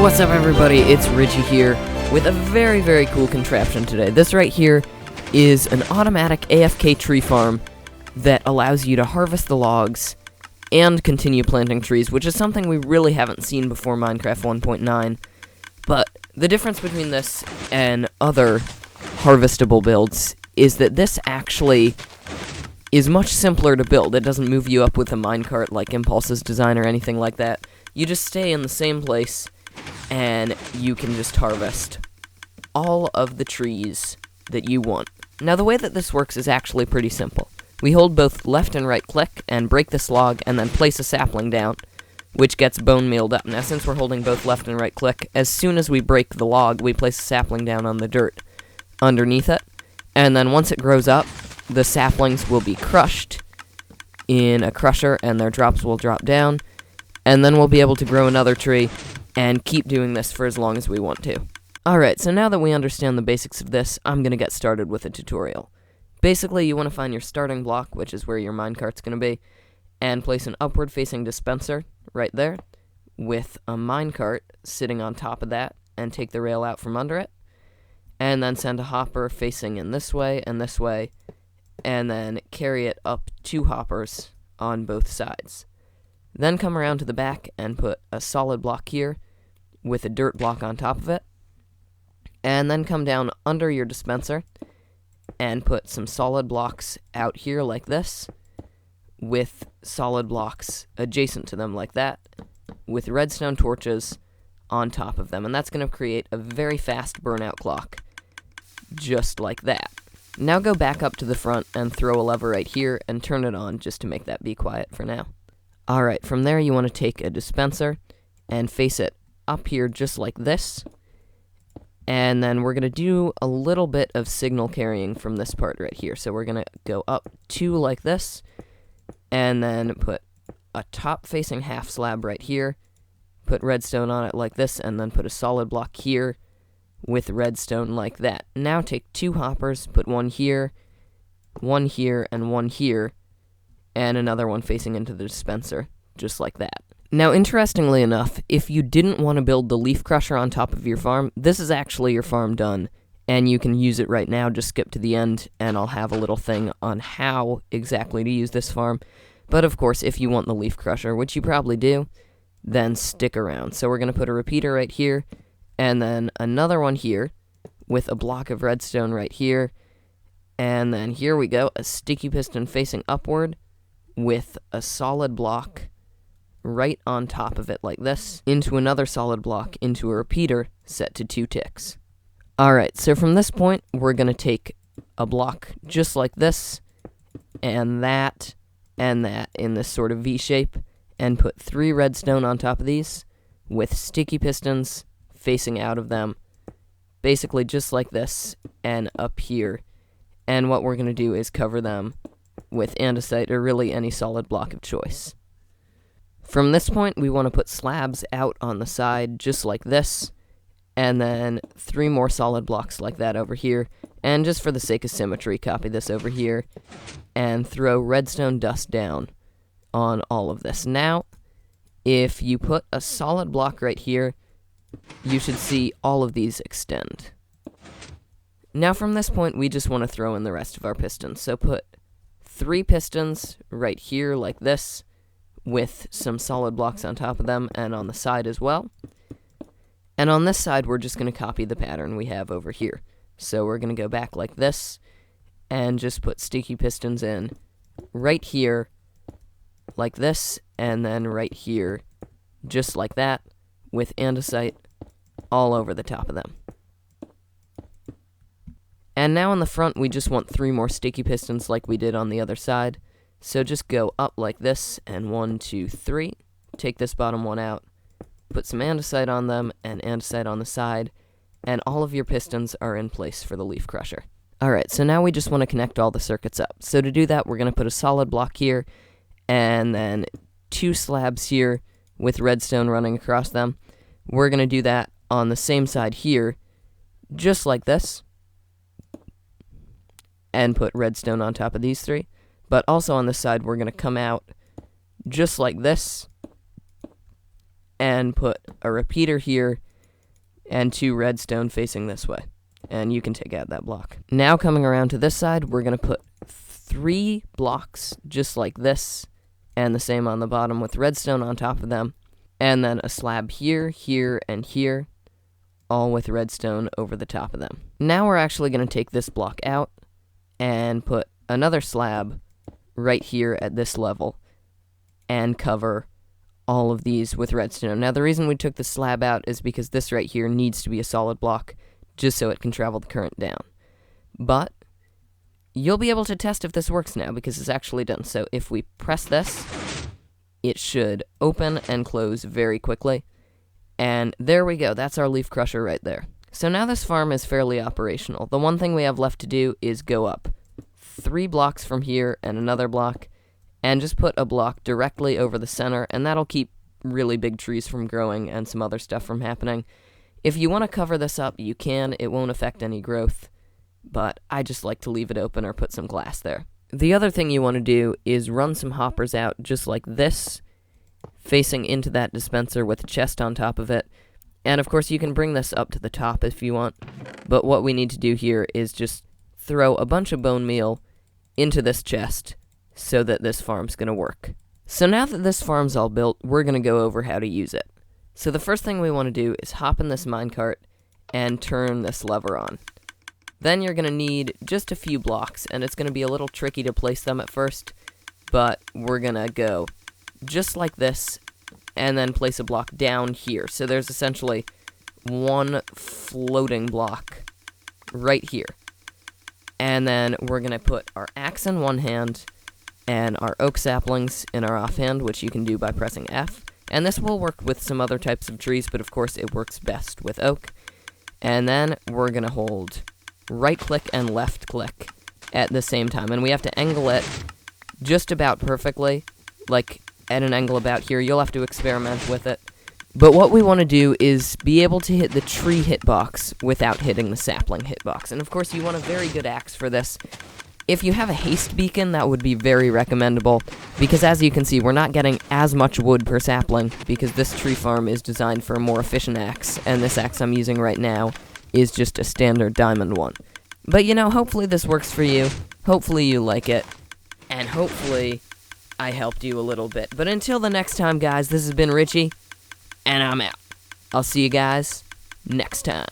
What's up, everybody? It's Richie here with a very, very cool contraption today. This right here is an automatic AFK tree farm that allows you to harvest the logs and continue planting trees, which is something we really haven't seen before Minecraft 1.9. But the difference between this and other harvestable builds is that this actually is much simpler to build. It doesn't move you up with a minecart like Impulse's design or anything like that. You just stay in the same place, and you can just harvest all of the trees that you want. Now, the way that this works is actually pretty simple. We hold both left and right click and break this log, and then place a sapling down, which gets bone mealed up. Now, since we're holding both left and right click, as soon as we break the log, we place a sapling down on the dirt underneath it, and then once it grows up, the saplings will be crushed in a crusher, and their drops will drop down, and then we'll be able to grow another tree and keep doing this for as long as we want to. Alright, so now that we understand the basics of this, I'm going to get started with a tutorial. Basically, you want to find your starting block, which is where your minecart's going to be, and place an upward-facing dispenser right there, with a minecart sitting on top of that, and take the rail out from under it, and then send a hopper facing in this way, and then carry it up 2 hoppers on both sides. Then come around to the back and put a solid block here with a dirt block on top of it. And then come down under your dispenser and put some solid blocks out here like this with solid blocks adjacent to them like that with redstone torches on top of them. And that's going to create a very fast burnout clock just like that. Now go back up to the front and throw a lever right here and turn it on just to make that be quiet for now. Alright, from there you want to take a dispenser and face it up here just like this. And then we're going to do a little bit of signal carrying from this part right here. So we're going to go up 2 like this, and then put a top-facing half slab right here, put redstone on it like this, and then put a solid block here with redstone like that. Now take 2 hoppers, put one here, and one here, and another one facing into the dispenser, just like that. Now, interestingly enough, if you didn't want to build the leaf crusher on top of your farm, this is actually your farm done, and you can use it right now. Just skip to the end, and I'll have a little thing on how exactly to use this farm. But of course, if you want the leaf crusher, which you probably do, then stick around. So we're going to put a repeater right here, and then another one here, with a block of redstone right here, and then here we go, a sticky piston facing upward, with a solid block right on top of it like this, into another solid block, into a repeater set to 2 ticks. Alright, so from this point, we're going to take a block just like this, and that in this sort of V shape, and put 3 redstone on top of these, with sticky pistons facing out of them, basically just like this, and up here. And what we're going to do is cover them with andesite, or really any solid block of choice. From this point, we want to put slabs out on the side, just like this, and then 3 more solid blocks like that over here, and just for the sake of symmetry, copy this over here, and throw redstone dust down on all of this. Now, if you put a solid block right here, you should see all of these extend. Now from this point, we just want to throw in the rest of our pistons, so put 3 pistons right here like this, with some solid blocks on top of them, and on the side as well. And on this side, we're just going to copy the pattern we have over here. So we're going to go back like this, and just put sticky pistons in right here, like this, and then right here, just like that, with andesite all over the top of them. And now in the front, we just want 3 more sticky pistons like we did on the other side. So just go up like this, and 1, 2, 3. Take this bottom one out, put some andesite on them, and andesite on the side, and all of your pistons are in place for the leaf crusher. Alright, so now we just want to connect all the circuits up. So to do that, we're going to put a solid block here, and then 2 slabs here with redstone running across them. We're going to do that on the same side here, just like this, and put redstone on top of these 3. But also on this side, we're going to come out just like this, and put a repeater here and 2 redstone facing this way. And you can take out that block. Now coming around to this side, we're going to put 3 blocks just like this, and the same on the bottom with redstone on top of them, and then a slab here, here, and here, all with redstone over the top of them. Now we're actually going to take this block out and put another slab right here at this level and cover all of these with redstone. Now the reason we took the slab out is because this right here needs to be a solid block just so it can travel the current down. But you'll be able to test if this works now because it's actually done. So if we press this, it should open and close very quickly. And there we go, that's our leaf crusher right there. So now this farm is fairly operational. The one thing we have left to do is go up 3 blocks from here and another block, and just put a block directly over the center, and that'll keep really big trees from growing and some other stuff from happening. If you want to cover this up, you can. It won't affect any growth, but I just like to leave it open or put some glass there. The other thing you want to do is run some hoppers out just like this, facing into that dispenser with a chest on top of it. And of course you can bring this up to the top if you want, but what we need to do here is just throw a bunch of bone meal into this chest so that this farm's going to work. So now that this farm's all built, we're going to go over how to use it. So the first thing we want to do is hop in this minecart and turn this lever on. Then you're going to need just a few blocks, and it's going to be a little tricky to place them at first, but we're going to go just like this, and then place a block down here. So there's essentially one floating block right here. And then we're going to put our axe in one hand, and our oak saplings in our offhand, which you can do by pressing F. And this will work with some other types of trees, but of course it works best with oak. And then we're going to hold right click and left click at the same time. And we have to angle it just about perfectly, like at an angle about here. You'll have to experiment with it. But what we want to do is be able to hit the tree hitbox without hitting the sapling hitbox. And of course you want a very good axe for this. If you have a haste beacon, that would be very recommendable, because as you can see, we're not getting as much wood per sapling, because this tree farm is designed for a more efficient axe, and this axe I'm using right now is just a standard diamond one. But you know, hopefully this works for you, hopefully you like it, and hopefully I helped you a little bit. But until the next time, guys, this has been Richie, and I'm out. I'll see you guys next time.